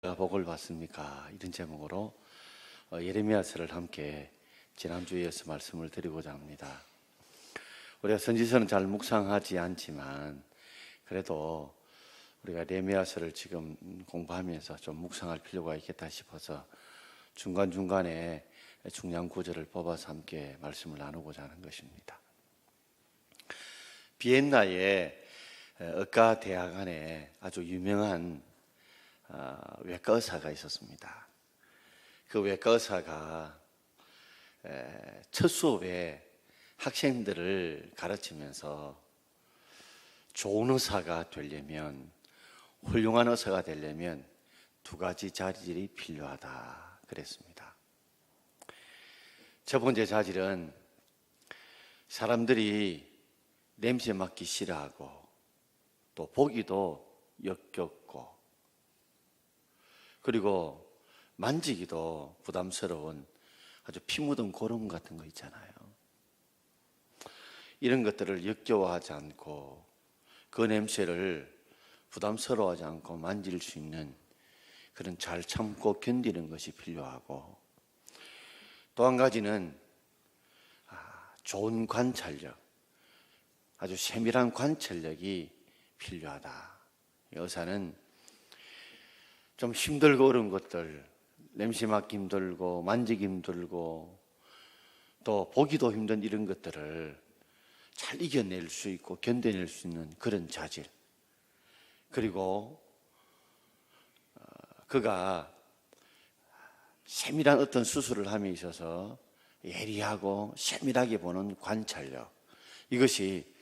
복을 받습니까? 이런 제목으로 예레미야서를 함께 지난주에 이어서 말씀을 드리고자 합니다. 우리가 선지서는 잘 묵상하지 않지만 그래도 우리가 예레미야서를 지금 공부하면서 좀 묵상할 필요가 있겠다 싶어서 중간중간에 중요한 구절을 뽑아서 함께 말씀을 나누고자 하는 것입니다. 비엔나의 의과 대학 안에 아주 유명한 외과 의사가 있었습니다. 그 외과 의사가 첫 수업에 학생들을 가르치면서 좋은 의사가 되려면, 훌륭한 의사가 되려면 두 가지 자질이 필요하다 그랬습니다. 첫 번째 자질은 사람들이 냄새 맡기 싫어하고 또 보기도 역겹고 그리고 만지기도 부담스러운 아주 피 묻은 고름 같은 거 있잖아요. 이런 것들을 역겨워하지 않고 그 냄새를 부담스러워하지 않고 만질 수 있는 그런 잘 참고 견디는 것이 필요하고, 또 한 가지는 좋은 관찰력, 아주 세밀한 관찰력이 필요하다. 의사는 좀 힘들고 어려운 것들, 냄새 맡기 힘들고 만지기 힘들고 또 보기도 힘든 이런 것들을 잘 이겨낼 수 있고 견뎌낼 수 있는 그런 자질, 그리고 그가 세밀한 어떤 수술을 함에 있어서 예리하고 세밀하게 보는 관찰력, 이것이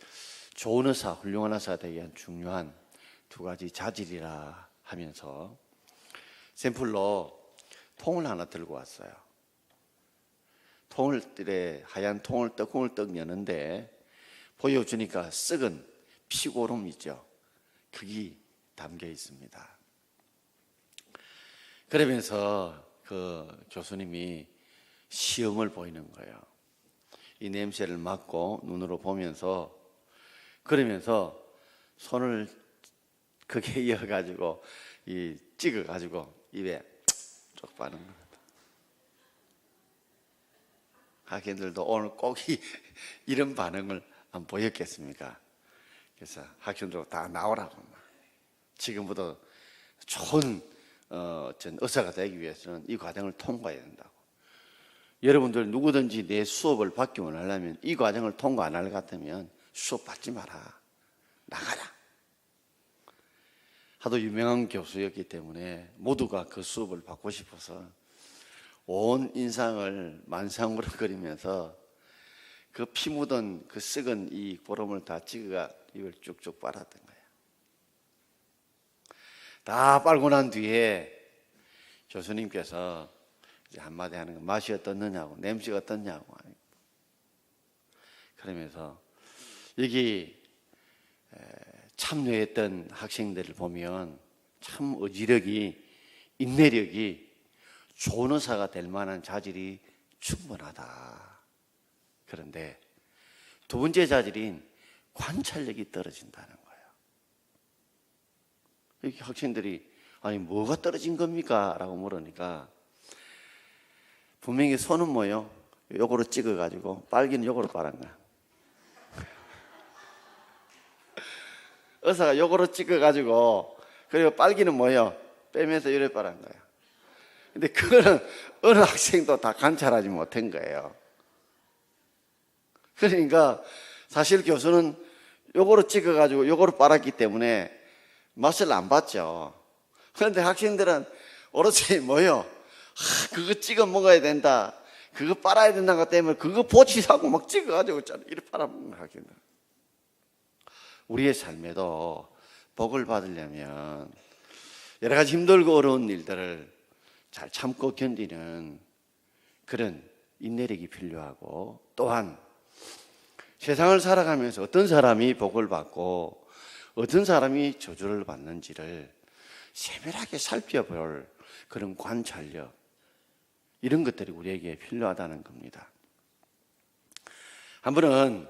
좋은 의사, 훌륭한 의사가 되기 위한 중요한 두 가지 자질이라 하면서 샘플로 통을 하나 들고 왔어요. 하얀 통을 떡국을 떡 여는데 보여주니까 썩은 피고름 있죠. 그게 담겨 있습니다. 그러면서 그 교수님이 시험을 보이는 거예요. 이 냄새를 맡고 눈으로 보면서, 그러면서 손을 크게 이어가지고 찍어가지고 입에 쭉 빠는 겁니다. 학생들도 오늘 꼭 이런 반응을 안 보였겠습니까? 그래서 학생들 다 나오라고. 지금부터 좋은 의사가 되기 위해서는 이 과정을 통과해야 된다고. 여러분들 누구든지 내 수업을 받기 원하려면 이 과정을 통과 안 할 것 같으면 수업 받지 마라. 나가라. 하도 유명한 교수였기 때문에 모두가 그 수업을 받고 싶어서 온 인상을 만상으로거리면서 그 피 묻은 그 썩은 이 고름을 다 찍어가 입을 쭉쭉 빨았던 거예요. 다 빨고 난 뒤에 교수님께서 이제 한마디 하는 거, 맛이 어떻느냐고, 냄새가 어떻냐고. 그러면서 여기 참여했던 학생들을 보면 참 의지력이, 인내력이 좋은 의사가 될 만한 자질이 충분하다. 그런데 두 번째 자질인 관찰력이 떨어진다는 거예요. 이렇게 학생들이 아니 뭐가 떨어진 겁니까? 라고 물으니까 분명히 손은 뭐요? 요거로 찍어가지고 빨기는 요거로 빨은 거야. 의사가 요거로 찍어가지고 그리고 빨기는 뭐요? 빼면서 이래 빨은 거야. 근데 그거는 어느 학생도 다 관찰하지 못한 거예요. 그러니까 사실 교수는 요거로 찍어가지고 요거로 빨았기 때문에 맛을 안 봤죠. 그런데 학생들은 오로지 뭐요? 그거 찍어 먹어야 된다, 그거 빨아야 된다는 것 때문에 그거 보치사고 막 찍어가지고 이렇게 빨아먹는 학생들. 우리의 삶에도 복을 받으려면 여러 가지 힘들고 어려운 일들을 잘 참고 견디는 그런 인내력이 필요하고, 또한 세상을 살아가면서 어떤 사람이 복을 받고 어떤 사람이 저주를 받는지를 세밀하게 살펴볼 그런 관찰력, 이런 것들이 우리에게 필요하다는 겁니다. 한 번은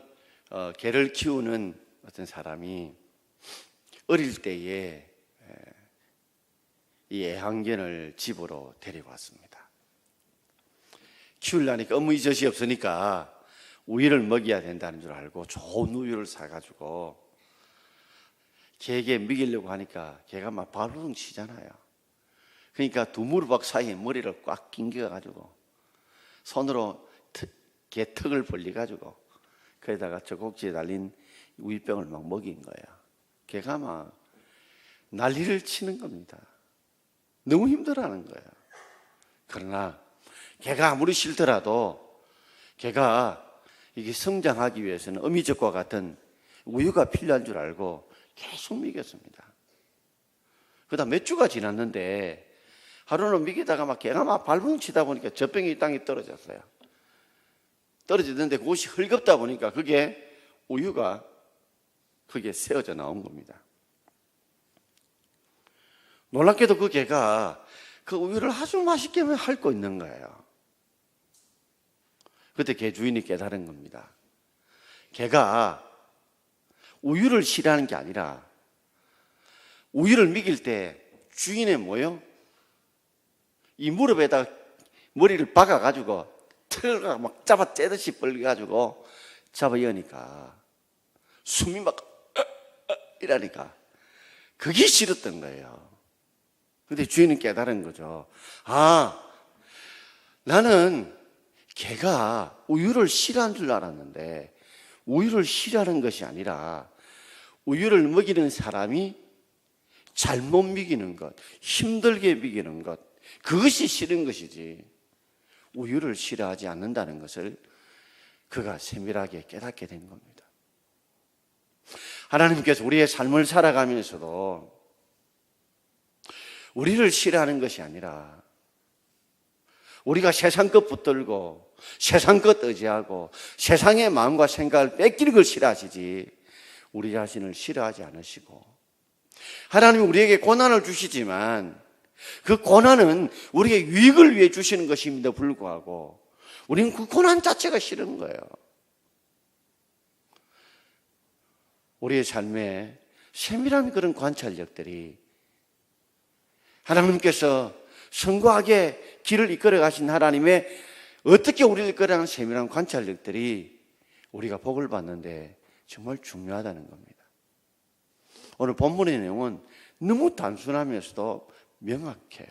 개를 키우는 어떤 사람이 어릴 때에 이 애완견을 집으로 데리고 왔습니다. 키우려니까 어머니 젖이 없으니까 우유를 먹여야 된다는 줄 알고 좋은 우유를 사가지고 개에게 먹이려고 하니까 개가 막 발버둥 치잖아요. 그러니까 두 무릎 사이에 머리를 꽉 낑겨가지고 손으로 개 턱을 벌려가지고 거기다가 젖꼭지에 달린 우유병을 막 먹인 거야. 개가 막 난리를 치는 겁니다. 너무 힘들어하는 거야. 그러나 개가 아무리 싫더라도 개가 이게 성장하기 위해서는 어미젖과 같은 우유가 필요한 줄 알고 계속 먹였습니다. 그러다 몇 주가 지났는데 하루는 먹이다가 막 개가 막 발버둥 치다 보니까 젖병이 땅에 떨어졌어요. 떨어지는데 그것이 헐겁다 보니까 그게 우유가 그게 새어져 나온 겁니다. 놀랍게도 그 개가 그 우유를 아주 맛있게 핥고 있는 거예요. 그때 개 주인이 깨달은 겁니다. 개가 우유를 싫어하는 게 아니라 우유를 먹일 때 주인의 뭐요? 이 무릎에다 머리를 박아가지고 털을 막 잡아 째듯이 벌려가지고 잡아 여니까 숨이 막 이러니까 그게 싫었던 거예요. 근데 주인은 깨달은 거죠. 아, 나는 개가 우유를 싫어하는 줄 알았는데 우유를 싫어하는 것이 아니라 우유를 먹이는 사람이 잘못 먹이는 것, 힘들게 먹이는 것, 그것이 싫은 것이지 우유를 싫어하지 않는다는 것을 그가 세밀하게 깨닫게 된 겁니다. 하나님께서 우리의 삶을 살아가면서도 우리를 싫어하는 것이 아니라 우리가 세상 것 붙들고 세상 것 의지하고 세상의 마음과 생각을 뺏기는 걸 싫어하시지 우리 자신을 싫어하지 않으시고, 하나님이 우리에게 고난을 주시지만 그 고난은 우리의 유익을 위해 주시는 것임에도 불구하고 우리는 그 고난 자체가 싫은 거예요. 우리의 삶에 세밀한 그런 관찰력들이 하나님께서 선과하게 길을 이끌어 가신 하나님의 어떻게 우리를 이끌어가는 세밀한 관찰력들이 우리가 복을 받는데 정말 중요하다는 겁니다. 오늘 본문의 내용은 너무 단순하면서도 명확해요.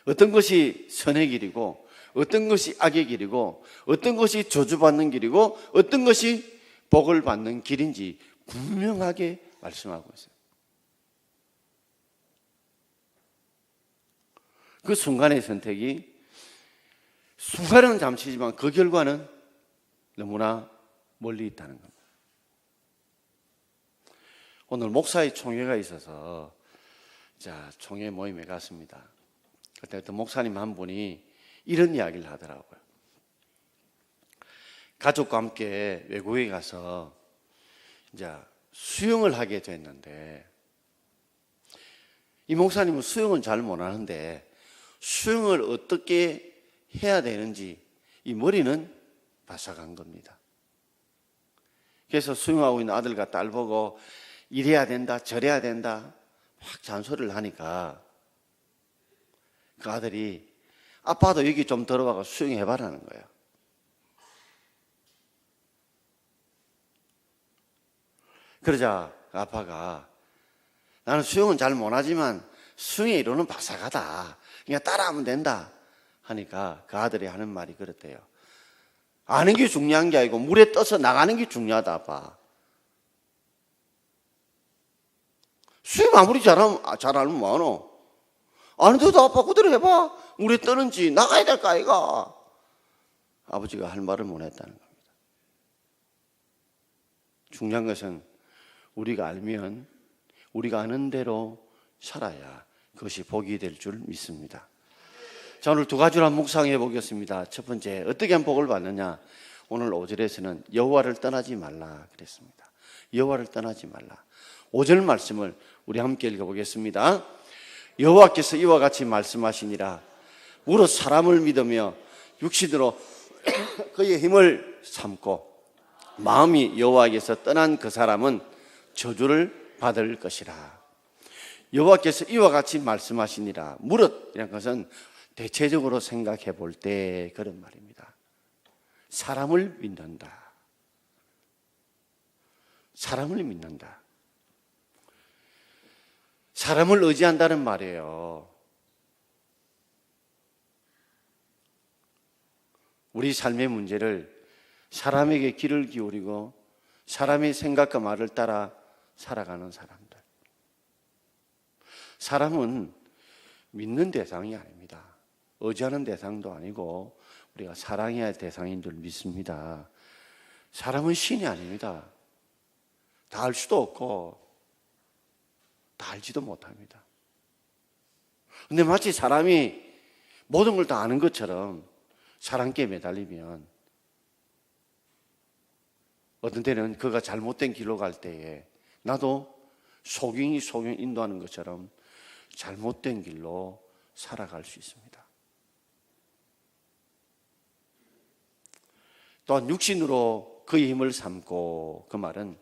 어떤 것이 선의 길이고 어떤 것이 악의 길이고 어떤 것이 저주받는 길이고 어떤 것이 복을 받는 길인지 분명하게 말씀하고 있어요. 그 순간의 선택이 순간은 잠시지만 그 결과는 너무나 멀리 있다는 겁니다. 오늘 목사의 총회가 있어서 총회 모임에 갔습니다. 그때 어떤 목사님 한 분이 이런 이야기를 하더라고요. 가족과 함께 외국에 가서 수영을 하게 됐는데 이 목사님은 수영은 잘 못하는데 수영을 어떻게 해야 되는지 이 머리는 바삭한 겁니다. 그래서 수영하고 있는 아들과 딸 보고 이래야 된다 저래야 된다 막 잔소리를 하니까 그 아들이 아빠도 여기 좀 들어가서 수영해봐라는 거예요. 그러자 아빠가 나는 수영은 잘 못하지만 수영의 이론은 바삭하다. 그냥 따라하면 된다. 하니까 그 아들이 하는 말이 그렇대요. 아는 게 중요한 게 아니고 물에 떠서 나가는 게 중요하다, 아빠. 수영 아무리 잘하면 뭐하노? 아는데도 아빠 그대로 해봐. 물에 떠는지 나가야 될까, 아이가? 아버지가 할 말을 못 했다는 겁니다. 중요한 것은 우리가 알면 우리가 아는 대로 살아야 그것이 복이 될 줄 믿습니다. 자, 오늘 두 가지로 한번 묵상해 보겠습니다. 첫 번째, 어떻게 하면 복을 받느냐? 오늘 5절에서는 여호와를 떠나지 말라 그랬습니다. 여호와를 떠나지 말라. 5절 말씀을 우리 함께 읽어보겠습니다. 여호와께서 이와 같이 말씀하시니라. 무릇 사람을 믿으며 육신으로 그의 힘을 삼고 마음이 여호와에게서 떠난 그 사람은 저주를 받을 것이라. 여호와께서 이와 같이 말씀하시니라. 무릇이라는 것은 대체적으로 생각해 볼 때 그런 말입니다. 사람을 믿는다. 사람을 믿는다. 사람을 의지한다는 말이에요. 우리 삶의 문제를 사람에게 귀를 기울이고 사람의 생각과 말을 따라 살아가는 사람들. 사람은 믿는 대상이 아닙니다. 의지하는 대상도 아니고 우리가 사랑해야 할 대상인 줄 믿습니다. 사람은 신이 아닙니다. 다 알 수도 없고 다 알지도 못합니다. 근데 마치 사람이 모든 걸 다 아는 것처럼 사랑께 매달리면 어떤 때는 그가 잘못된 길로 갈 때에 나도 소경이 인도하는 것처럼 잘못된 길로 살아갈 수 있습니다. 또한 육신으로 그의 힘을 삼고, 그 말은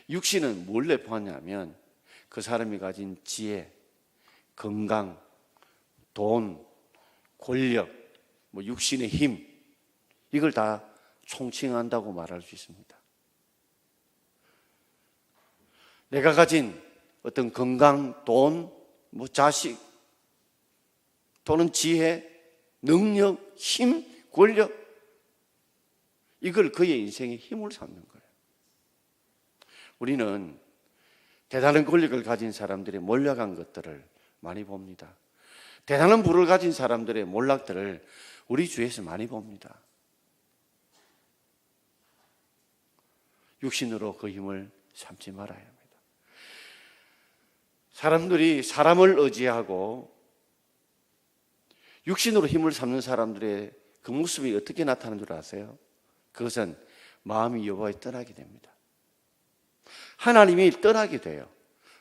육신은 뭘 내포하냐면 그 사람이 가진 지혜, 건강, 돈, 권력, 육신의 힘, 이걸 다 총칭한다고 말할 수 있습니다. 내가 가진 어떤 건강, 돈, 자식, 또는 지혜, 능력, 힘, 권력, 이걸 그의 인생의 힘을 삼는 거예요. 우리는 대단한 권력을 가진 사람들의 몰락한 것들을 많이 봅니다. 대단한 부를 가진 사람들의 몰락들을 우리 주위에서 많이 봅니다. 육신으로 그 힘을 삼지 말아야 합니다. 사람들이 사람을 의지하고 육신으로 힘을 삼는 사람들의 그 모습이 어떻게 나타나는 줄 아세요? 그것은 마음이 여호와에 떠나게 됩니다. 하나님이 떠나게 돼요.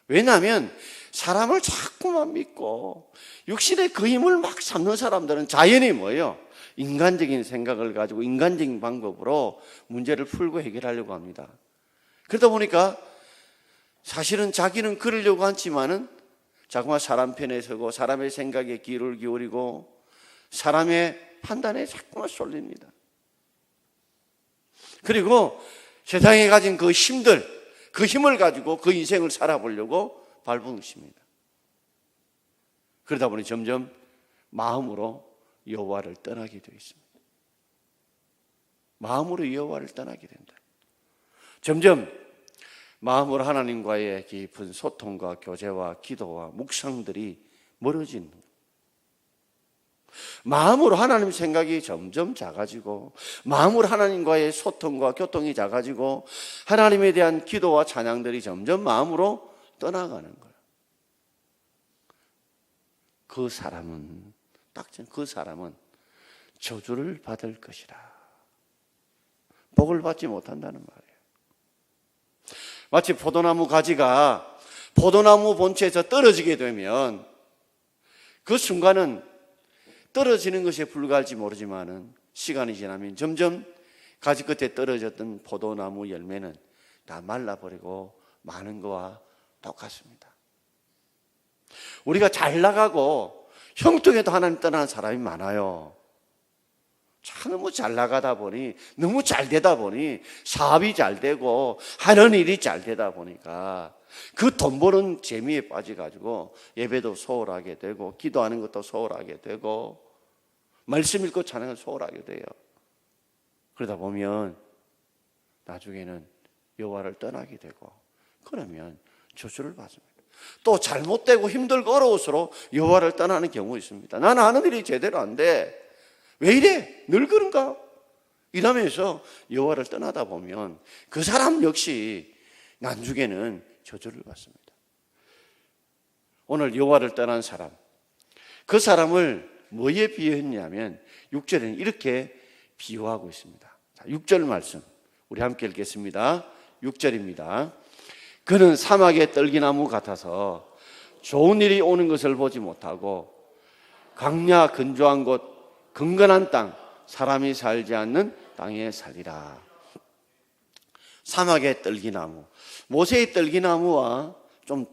왜냐하면 사람을 자꾸만 믿고 육신의 그 힘을 막 삼는 사람들은 자연이 뭐예요? 인간적인 생각을 가지고 인간적인 방법으로 문제를 풀고 해결하려고 합니다. 그러다 보니까 사실은 자기는 그러려고 하지만은 자꾸만 사람 편에 서고 사람의 생각에 귀를 기울이고 사람의 판단에 자꾸만 쏠립니다. 그리고 세상에 가진 그 힘들, 그 힘을 가지고 그 인생을 살아보려고 발버둥칩니다. 그러다 보니 점점 마음으로 여호와를 떠나게 되어 있습니다. 마음으로 여호와를 떠나게 된다. 점점 마음으로 하나님과의 깊은 소통과 교제와 기도와 묵상들이 멀어지는 거예요. 마음으로 하나님 생각이 점점 작아지고 마음으로 하나님과의 소통과 교통이 작아지고 하나님에 대한 기도와 찬양들이 점점 마음으로 떠나가는 거예요. 그 사람은 저주를 받을 것이라. 복을 받지 못한다는 말이에요. 마치 포도나무 가지가 포도나무 본체에서 떨어지게 되면 그 순간은 떨어지는 것에 불과할지 모르지만은 시간이 지나면 점점 가지 끝에 떨어졌던 포도나무 열매는 다 말라버리고 마는 거와 똑같습니다. 우리가 잘 나가고 형통에도 하나님 떠나는 사람이 많아요. 너무 잘 나가다 보니, 너무 잘 되다 보니 사업이 잘 되고 하는 일이 잘 되다 보니까 그 돈 버는 재미에 빠져가지고 예배도 소홀하게 되고 기도하는 것도 소홀하게 되고 말씀 읽고 찬양을 소홀하게 돼요. 그러다 보면 나중에는 여호와를 떠나게 되고 그러면 저주를 받습니다. 또 잘못되고 힘들고 어려울수록 여호와를 떠나는 경우 있습니다. 나는 하는 일이 제대로 안 돼. 왜 이래? 늘 그런가? 이러면서 여호와를 떠나다 보면 그 사람 역시 나중에는 저주를 받습니다. 오늘 여호와를 떠난 사람, 그 사람을 뭐에 비유했냐면 6절에는 이렇게 비유하고 있습니다. 6절 말씀 우리 함께 읽겠습니다. 6절입니다. 그는 사막의 떨기나무 같아서 좋은 일이 오는 것을 보지 못하고 광야 건조한 곳 건건한 땅, 사람이 살지 않는 땅에 살리라. 사막의 떨기나무, 모세의 떨기나무와 좀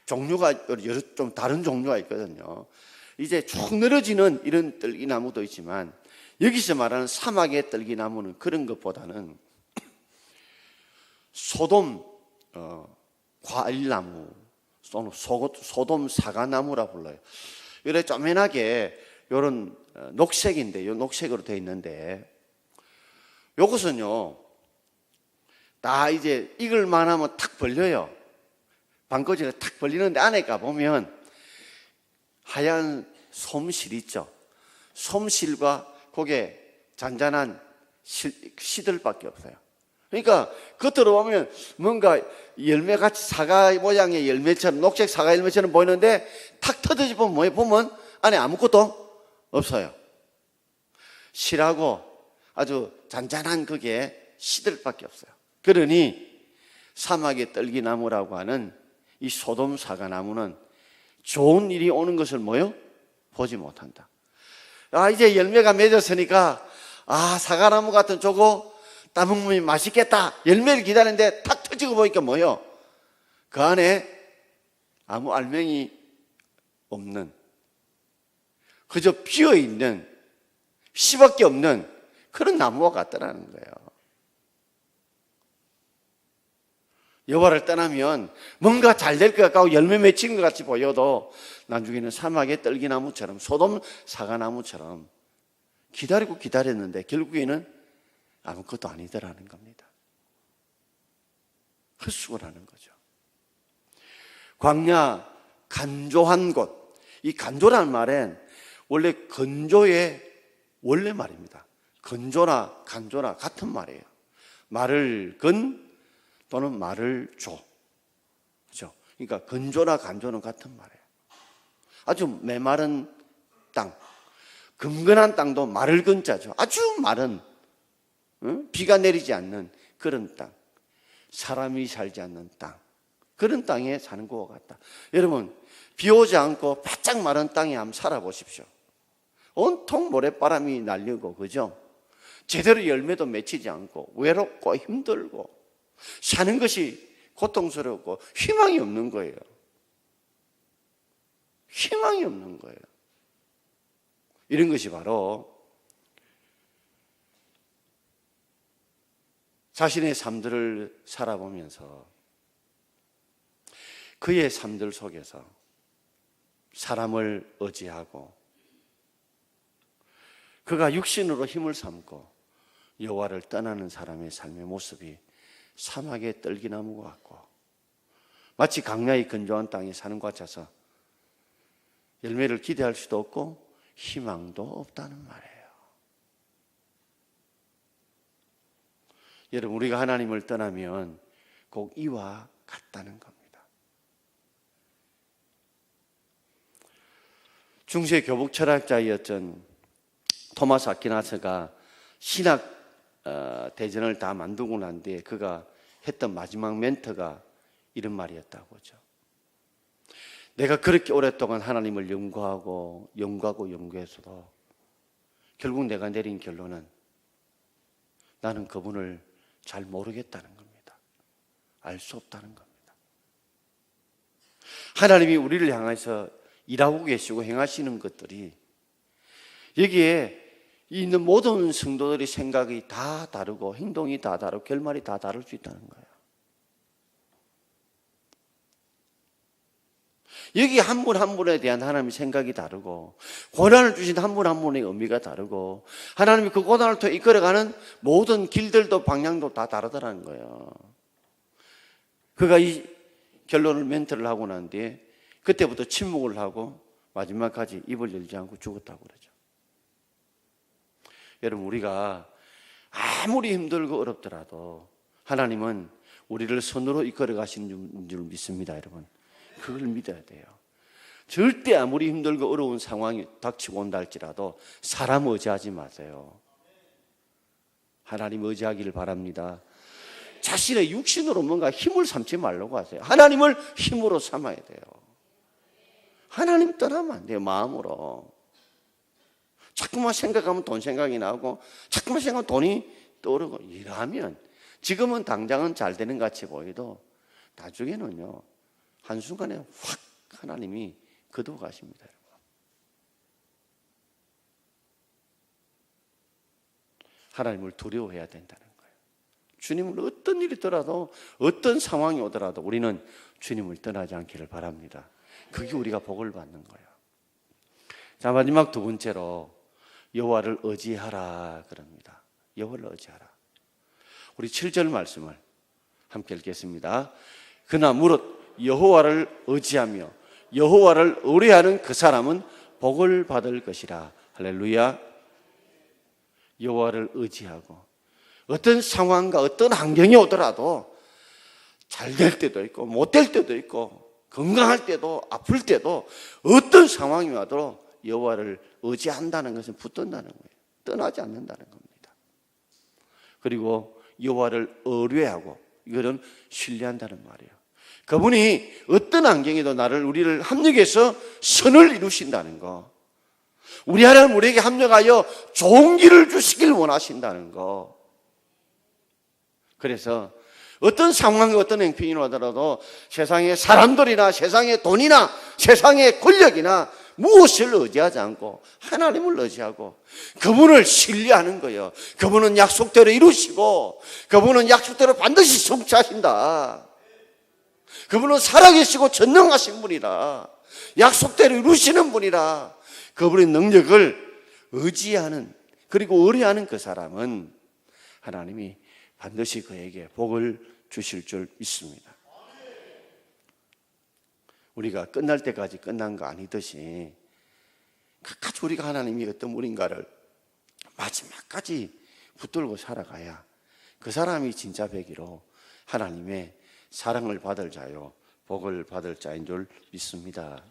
종류가 좀 다른 종류가 있거든요. 이제 쭉 늘어지는 이런 뜰기나무도 있지만 여기서 말하는 사막의 뜰기나무는 그런 것보다는 소돔 과일나무, 소돔 사과나무라 불러요. 이래 쪼매나게 이런 녹색인데, 이 녹색으로 되어 있는데, 요것은요 다 이제 익을만 하면 탁 벌려요. 방거지가 탁 벌리는데 안에 가보면 하얀 솜실 있죠. 솜실과 거기에 잔잔한 씨들밖에 없어요. 그러니까 겉으로 보면 뭔가 열매같이 사과 모양의 열매처럼, 녹색 사과 열매처럼 보이는데 탁 터져보면 뭐예요? 보면 안에 아무것도 없어요. 실하고 아주 잔잔한 그게 씨들밖에 없어요. 그러니 사막의 뜰기나무라고 하는 이 소돔 사과나무는 좋은 일이 오는 것을 뭐요? 보지 못한다. 이제 열매가 맺었으니까 사과나무 같은 저거 따먹으면 맛있겠다. 열매를 기다리는데 탁 터지고 보니까 뭐요? 그 안에 아무 알맹이 없는, 그저 비어있는, 씨밖에 없는 그런 나무와 같더라는 거예요. 여호와를 떠나면 뭔가 잘 될 것 같고 열매 맺힌 것 같이 보여도 나중에는 사막의 뜰기나무처럼, 소돔 사과나무처럼 기다리고 기다렸는데 결국에는 아무것도 아니더라는 겁니다. 헛수고를 하는 거죠. 광야 간조한 곳, 이 간조라는 말은 원래 건조의 원래 말입니다. 건조나 간조나 같은 말이에요. 말을 건 또는 말을 조. 그렇죠? 그러니까 건조나 간조는 같은 말이에요. 아주 메마른 땅, 금건한 땅도 말을 건자죠. 아주 마른, 비가 내리지 않는 그런 땅, 사람이 살지 않는 땅, 그런 땅에 사는 것과 같다. 여러분, 비 오지 않고 바짝 마른 땅에 한번 살아보십시오. 온통 모래바람이 날리고, 그죠? 제대로 열매도 맺히지 않고 외롭고 힘들고 사는 것이 고통스럽고 희망이 없는 거예요. 희망이 없는 거예요. 이런 것이 바로 자신의 삶들을 살아보면서 그의 삶들 속에서 사람을 의지하고 그가 육신으로 힘을 삼고 여호와를 떠나는 사람의 삶의 모습이 사막의 뜰기나무 같고 마치 강야의 건조한 땅에 사는 것 같아서 열매를 기대할 수도 없고 희망도 없다는 말이에요. 여러분, 우리가 하나님을 떠나면 꼭 이와 같다는 겁니다. 중세 교북 철학자였던 토마스 아퀴나스가 신학 대전을 다 만들고 난 뒤에 그가 했던 마지막 멘트가 이런 말이었다고 하죠. 내가 그렇게 오랫동안 하나님을 연구하고 연구했어도 결국 내가 내린 결론은 나는 그분을 잘 모르겠다는 겁니다. 알 수 없다는 겁니다. 하나님이 우리를 향해서 일하고 계시고 행하시는 것들이 여기에 있는 모든 성도들의 생각이 다 다르고 행동이 다 다르고 결말이 다 다를 수 있다는 거예요. 여기 한 분 한 분에 대한 하나님의 생각이 다르고 고난을 주신 한 분 한 분의 의미가 다르고 하나님이 그 고난을 통해 이끌어가는 모든 길들도 방향도 다 다르다는 거예요. 그가 이 결론을 멘트를 하고 난 뒤에 그때부터 침묵을 하고 마지막까지 입을 열지 않고 죽었다고 그러죠. 여러분, 우리가 아무리 힘들고 어렵더라도 하나님은 우리를 선으로 이끌어 가시는 줄 믿습니다. 여러분, 그걸 믿어야 돼요. 절대 아무리 힘들고 어려운 상황이 닥치고 온다 할지라도 사람 의지하지 마세요. 하나님 의지하기를 바랍니다. 자신의 육신으로 뭔가 힘을 삼지 말라고 하세요. 하나님을 힘으로 삼아야 돼요. 하나님 떠나면 안 돼요. 마음으로. 자꾸만 생각하면 돈 생각이 나고 자꾸만 생각하면 돈이 떠오르고 이러면 지금은 당장은 잘 되는 것 같이 보여도 나중에는요 한순간에 확 하나님이 거두어 가십니다. 하나님을 두려워해야 된다는 거예요. 주님을 어떤 일이 있더라도 어떤 상황이 오더라도 우리는 주님을 떠나지 않기를 바랍니다. 그게 우리가 복을 받는 거예요. 자, 마지막 두 번째로 여호와를 의지하라 그럽니다. 여호와를 의지하라. 우리 7절 말씀을 함께 읽겠습니다. 그나 무릇 여호와를 의지하며 여호와를 의뢰하는 그 사람은 복을 받을 것이라. 할렐루야. 여호와를 의지하고 어떤 상황과 어떤 환경이 오더라도 잘 될 때도 있고 못 될 때도 있고 건강할 때도 아플 때도 어떤 상황이 와도 여호와를 의지한다는 것은 붙든다는 거예요. 떠나지 않는다는 겁니다. 그리고 여호와를 의뢰하고 이거는 신뢰한다는 말이에요. 그분이 어떤 환경에도 우리를 합력해서 선을 이루신다는 거, 우리 하나님 우리에게 합력하여 좋은 길을 주시길 원하신다는 거. 그래서 어떤 상황이 어떤 행편이 오더라도 세상의 사람들이나 세상의 돈이나 세상의 권력이나 무엇을 의지하지 않고 하나님을 의지하고 그분을 신뢰하는 거예요. 그분은 약속대로 이루시고 그분은 약속대로 반드시 성취하신다. 그분은 살아계시고 전능하신 분이라, 약속대로 이루시는 분이라, 그분의 능력을 의지하는 그리고 의뢰하는 그 사람은 하나님이 반드시 그에게 복을 주실 줄 믿습니다. 우리가 끝날 때까지 끝난 거 아니듯이 끝까지 우리가 하나님이 어떤 분인가를 마지막까지 붙들고 살아가야 그 사람이 진짜 백이로 하나님의 사랑을 받을 자요 복을 받을 자인 줄 믿습니다.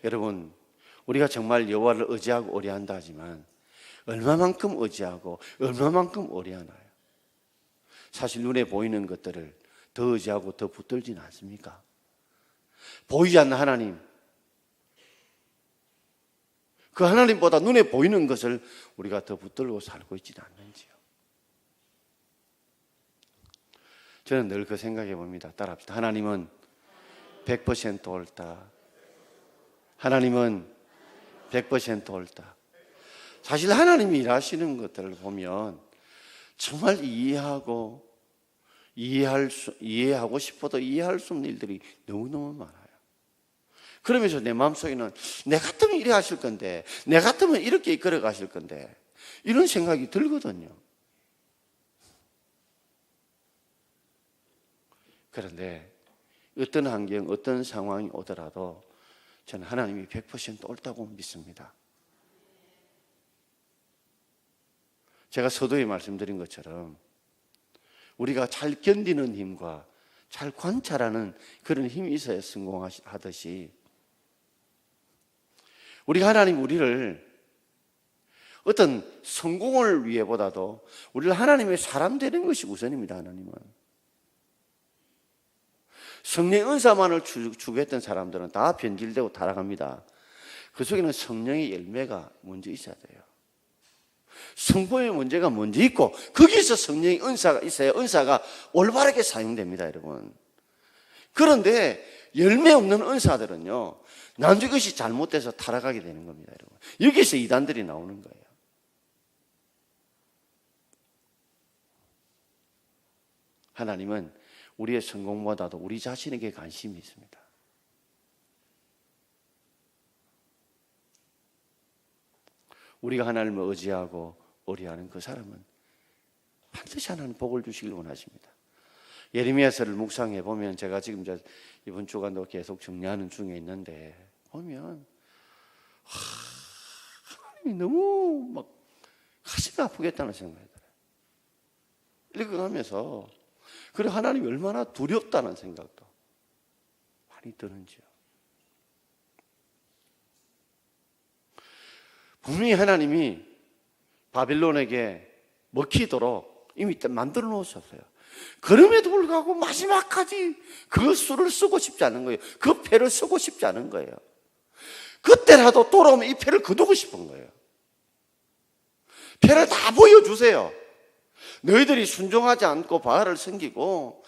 여러분, 우리가 정말 여호와를 의지하고 의뢰한다 하지만 얼마만큼 의지하고 얼마만큼 의뢰하나요? 사실 눈에 보이는 것들을 더 의지하고 더 붙들지는 않습니까? 보이지 않는 하나님, 그 하나님보다 눈에 보이는 것을 우리가 더 붙들고 살고 있지는 않는지요. 저는 늘 그 생각해 봅니다. 따라합시다. 하나님은 100% 옳다. 하나님은 100% 옳다. 사실 하나님이 일하시는 것들을 보면 정말 이해하고 싶어도 이해할 수 없는 일들이 너무너무 많아요. 그러면서 내 마음속에는 내 같으면 이래 하실 건데, 내 같으면 이렇게 이끌어 가실 건데, 이런 생각이 들거든요. 그런데 어떤 환경, 어떤 상황이 오더라도 저는 하나님이 100% 옳다고 믿습니다. 제가 서두에 말씀드린 것처럼 우리가 잘 견디는 힘과 잘 관찰하는 그런 힘이 있어야 성공하듯이 우리가 하나님 우리를 어떤 성공을 위해보다도 우리를 하나님의 사람 되는 것이 우선입니다. 하나님은 성령의 은사만을 추구했던 사람들은 다 변질되고 타락합니다. 그 속에는 성령의 열매가 먼저 있어야 돼요. 성품의 문제가 먼저 있고 거기서 성령의 은사가 있어야 은사가 올바르게 사용됩니다, 여러분. 그런데 열매 없는 은사들은요, 나중에 그것이 잘못돼서 타락하게 되는 겁니다, 여러분. 여기서 이단들이 나오는 거예요. 하나님은 우리의 성공보다도 우리 자신에게 관심이 있습니다. 우리가 하나님을 의지하고 의뢰하는 그 사람은 반드시 하나님 복을 주시길 원하십니다. 예레미야서를 묵상해 보면 제가 지금 이번 주간도 계속 정리하는 중에 있는데 보면 하나님이 너무 막 가슴이 아프겠다는 생각이 들어요. 읽어가면서 그래 하나님이 얼마나 두렵다는 생각도 많이 드는지요. 분명히 하나님이 바빌론에게 먹히도록 이미 만들어 놓으셨어요. 그럼에도 불구하고 마지막까지 그 수를 쓰고 싶지 않은 거예요. 그 패를 쓰고 싶지 않은 거예요. 그때라도 돌아오면 이 패를 거두고 싶은 거예요. 패를 다 보여주세요. 너희들이 순종하지 않고 바알을 섬기고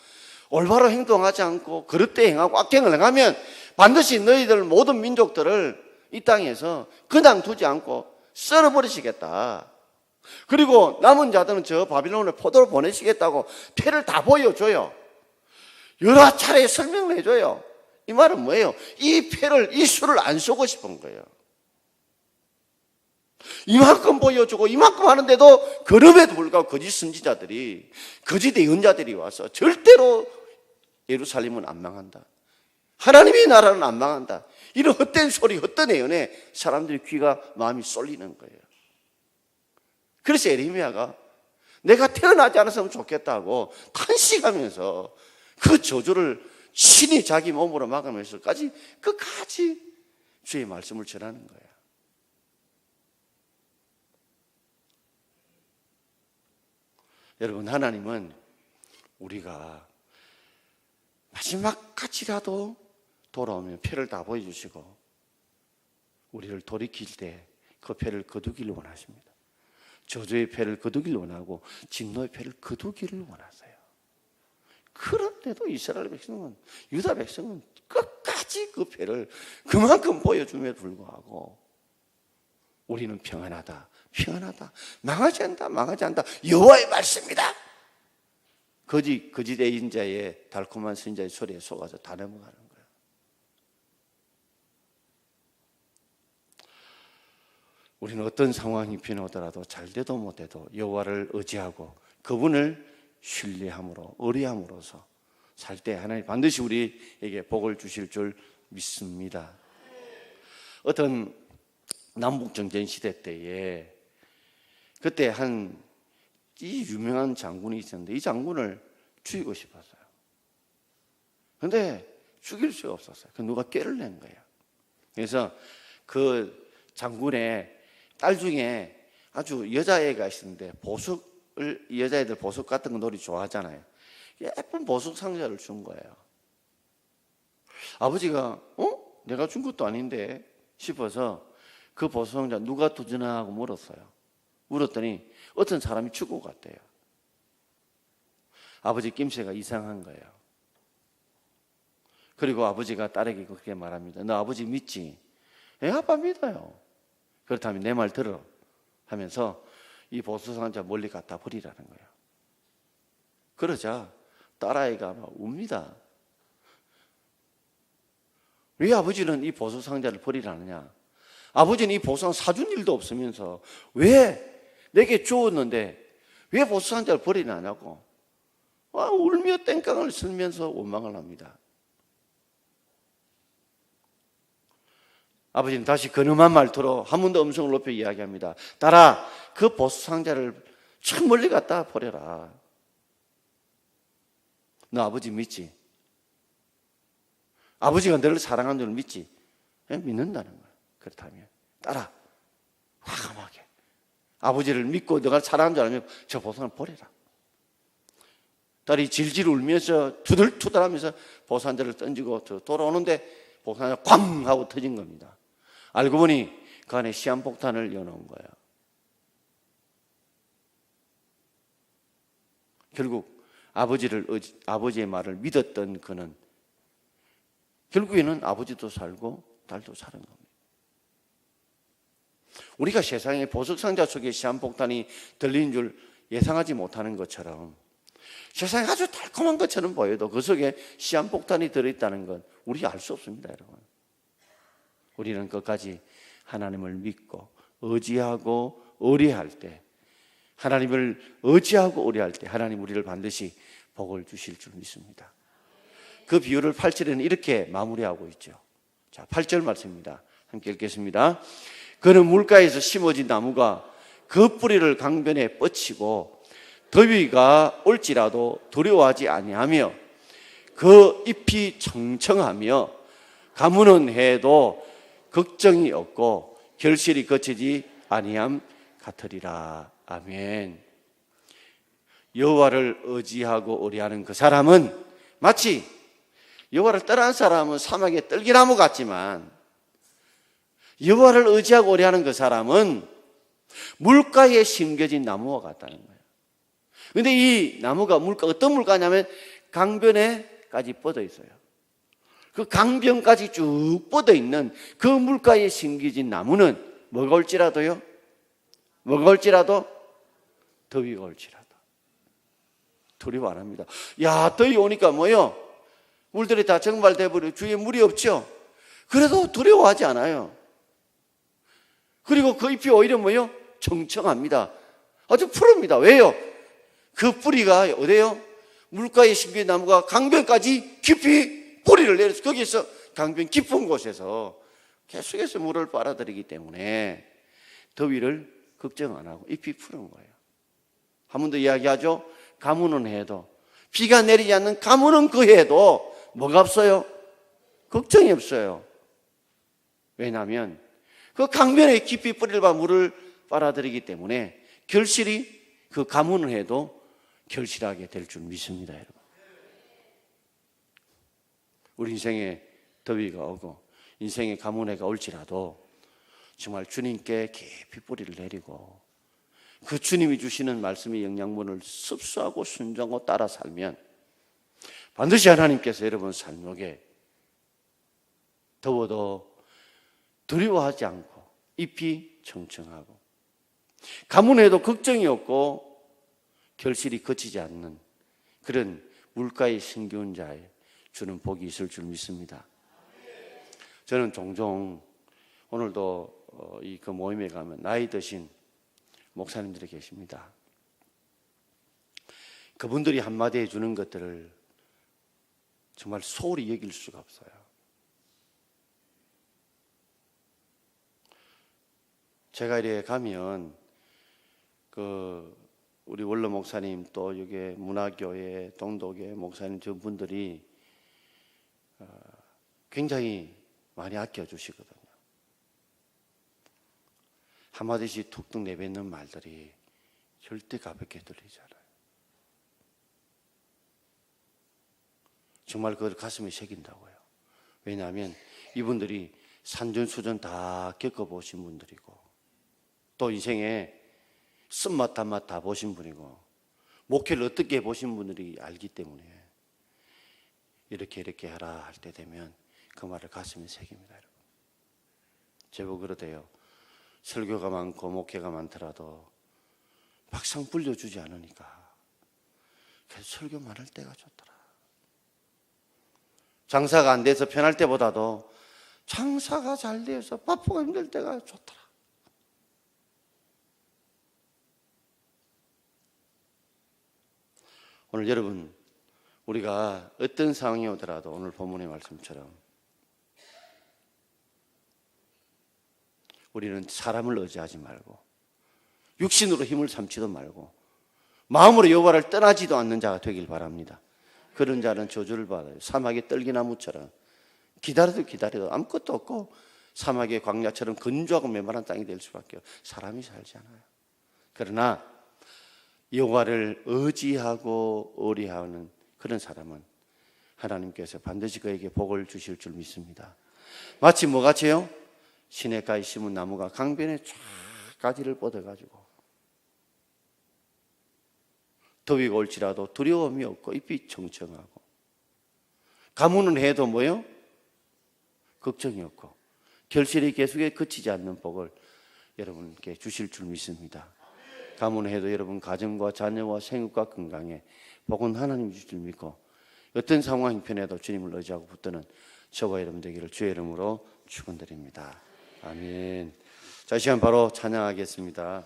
올바로 행동하지 않고 그릇되이 행하고 악행을 행하면 반드시 너희들 모든 민족들을 이 땅에서 그냥 두지 않고 썰어버리시겠다. 그리고 남은 자들은 저 바빌론에 포도를 보내시겠다고 표를 다 보여줘요. 여러 차례 설명을 해줘요. 이 말은 뭐예요? 이 표를, 이 수를 안 쏘고 싶은 거예요. 이만큼 보여주고 이만큼 하는데도 그럼에도 불구하고 거짓 선지자들이, 거짓 예언자들이 와서 절대로 예루살렘은 안 망한다, 하나님의 나라는 안 망한다, 이런 헛된 소리, 헛된 예언에 사람들이 귀가, 마음이 쏠리는 거예요. 그래서 예레미야가 내가 태어나지 않았으면 좋겠다고 탄식하면서 그 저주를 신이 자기 몸으로 막으면서까지 끝까지 주의 말씀을 전하는 거예요. 여러분, 하나님은 우리가 마지막까지라도 돌아오면 표를 다 보여주시고 우리를 돌이킬 때 그 표를 거두기를 원하십니다. 저주의 표를 거두기를 원하고 진노의 표를 거두기를 원하세요. 그런데도 이스라엘 백성은, 유다 백성은 끝까지 그 표를 그만큼 보여줌에도 불구하고 우리는 평안하다, 평안하다, 망하지 않다, 망하지 않다, 여호와의 말씀이다, 거짓 예인자의 달콤한 선자의 소리에 속아서 다 넘어가는 거예요. 우리는 어떤 상황이 변하더라도 잘돼도 못돼도 여호와를 의지하고 그분을 신뢰함으로, 의뢰함으로써 살 때 하나님 반드시 우리에게 복을 주실 줄 믿습니다. 어떤 남북정전 시대 때에 그때 이 유명한 장군이 있었는데 이 장군을 죽이고 싶었어요. 그런데 죽일 수가 없었어요. 누가 꾀를 낸 거예요. 그래서 그 장군의 딸 중에 아주 여자애가 있었는데 여자애들 보석 같은 거 놀이 좋아하잖아요. 예쁜 보석 상자를 준 거예요. 아버지가 내가 준 것도 아닌데 싶어서 그 보석 상자 누가 두지나 하고 물었어요. 물었더니 어떤 사람이 주고 갔대요. 아버지 낌새가 이상한 거예요. 그리고 아버지가 딸에게 그렇게 말합니다. 너 아버지 믿지? 예, 아빠 믿어요. 그렇다면 내 말 들어 하면서 이 보석 상자 멀리 갖다 버리라는 거예요. 그러자 딸아이가 막 웁니다. 왜 아버지는 이 보석 상자를 버리라느냐? 아버지는 이 보석 상자 사준 일도 없으면서 왜 내게 주었는데 왜 보석 상자를 버리냐고 울며 땡깡을 쓸면서 원망을 합니다. 아버지는 다시 근엄한 말투로 한 번 더 음성을 높여 이야기합니다. 딸아, 그 보석 상자를 저 멀리 갖다 버려라. 너 아버지 믿지? 아버지가 너를 사랑하는 줄 믿지? 믿는다는 거야. 그렇다면 딸아, 과감하게 아버지를 믿고 너가 사랑하는 줄 알면 저 보석을 버려라. 딸이 질질 울면서 투덜투덜하면서 보석 상자를 던지고 돌아오는데 보석 상자가 쾅 하고 터진 겁니다. 알고 보니 그 안에 시한폭탄을 넣어놓은 거예요. 결국 아버지의 말을 믿었던 그는 결국에는 아버지도 살고 딸도 사는 겁니다. 우리가 세상에 보석상자 속에 시한폭탄이 들린 줄 예상하지 못하는 것처럼 세상에 아주 달콤한 것처럼 보여도 그 속에 시한폭탄이 들어있다는 건 우리 알 수 없습니다, 여러분. 우리는 끝까지 하나님을 믿고 의지하고 의뢰할 때, 하나님을 의지하고 의뢰할 때 하나님 우리를 반드시 복을 주실 줄 믿습니다. 그 비유를 8절에는 이렇게 마무리하고 있죠. 자, 8절 말씀입니다. 함께 읽겠습니다. 그는 물가에서 심어진 나무가 그 뿌리를 강변에 뻗치고 더위가 올지라도 두려워하지 아니하며 그 잎이 청청하며 가무는 해도 걱정이 없고 결실이 거치지 아니함 같으리라. 아멘. 여호와를 의지하고 의뢰하는 그 사람은 마치 여호와를 떠난 사람은 사막의 떨기나무 같지만 여호와를 의지하고 의뢰하는 그 사람은 물가에 심겨진 나무와 같다는 거예요. 그런데 이 나무가 어떤 물가냐면 강변에까지 뻗어 있어요. 그 강변까지 쭉 뻗어 있는 그 물가에 심겨진 나무는 뭐가 올지라도요? 뭐가 올지라도? 더위가 올지라도 두려워 안 합니다. 야, 더위 오니까 뭐요? 물들이 다 증발돼 버려. 주위에 물이 없죠? 그래도 두려워하지 않아요. 그리고 그 잎이 오히려 뭐요? 청청합니다. 아주 푸릅니다. 왜요? 그 뿌리가 어디요? 물가에 심겨진 나무가 강변까지 깊이 뿌리를 내려서 거기서 강변 깊은 곳에서 계속해서 물을 빨아들이기 때문에 더위를 걱정 안 하고 잎이 푸른 거예요. 한 번 더 이야기하죠. 가뭄은 해도, 비가 내리지 않는 가뭄은 그 해도 뭐가 없어요? 걱정이 없어요. 왜냐하면 그 강변에 깊이 뿌리를 봐 물을 빨아들이기 때문에 결실이 그 가뭄은 해도 결실하게 될 줄 믿습니다, 여러분. 우리 인생에 더위가 오고 인생에 가뭄해가 올지라도 정말 주님께 깊이 뿌리를 내리고 그 주님이 주시는 말씀의 영양분을 습수하고 순종하고 따라 살면 반드시 하나님께서 여러분 삶속에 더워도 두려워하지 않고 잎이 청청하고 가뭄에도 걱정이 없고 결실이 거치지 않는 그런 물가에 심겨온 자에 주는 복이 있을 줄 믿습니다. 저는 종종 오늘도 그 모임에 가면 나이 드신 목사님들이 계십니다. 그분들이 한마디 해주는 것들을 정말 소홀히 여길 수가 없어요. 제가 이렇게 가면 우리 원로 목사님 또 여기 문화교회, 동도교회 목사님 저분들이 굉장히 많이 아껴주시거든요. 한마디씩 툭툭 내뱉는 말들이 절대 가볍게 들리지 않아요. 정말 그걸 가슴에 새긴다고요. 왜냐하면 이분들이 산전수전 다 겪어보신 분들이고 또 인생에 쓴맛 단맛 다 보신 분이고 목회를 어떻게 보신 분들이 알기 때문에 이렇게 하라 할 때 되면 그 말을 가슴에 새깁니다, 여러분. 제법 그러대요. 설교가 많고 목회가 많더라도 막상 불려주지 않으니까 그래서 설교만 할 때가 좋더라. 장사가 안 돼서 편할 때보다도 장사가 잘 돼서 바쁘고 힘들 때가 좋더라. 오늘 여러분, 우리가 어떤 상황이 오더라도 오늘 본문의 말씀처럼 우리는 사람을 의지하지 말고 육신으로 힘을 삼지도 말고 마음으로 여호와를 떠나지도 않는 자가 되길 바랍니다. 그런 자는 저주를 받아요. 사막의 떨기나무처럼 기다려도 아무것도 없고 사막의 광야처럼 건조하고 메마른 땅이 될 수밖에 없어요. 사람이 살지 않아요. 그러나 여호와를 의지하고 의뢰하는 그런 사람은 하나님께서 반드시 그에게 복을 주실 줄 믿습니다. 마치 뭐같이요? 시냇가에 심은 나무가 강변에 쫙 가지를 뻗어가지고 더위가 올지라도 두려움이 없고 잎이 청청하고 가뭄은 해도 뭐요? 걱정이 없고 결실이 계속해 그치지 않는 복을 여러분께 주실 줄 믿습니다. 가뭄은 해도 여러분 가정과 자녀와 생육과 건강에 복은 하나님 주실 줄 믿고 어떤 상황 형편에도 주님을 의지하고 붙드는 저와 여러분 되기를 주의 이름으로 축원드립니다. 아멘. 자, 이 시간 바로 찬양하겠습니다.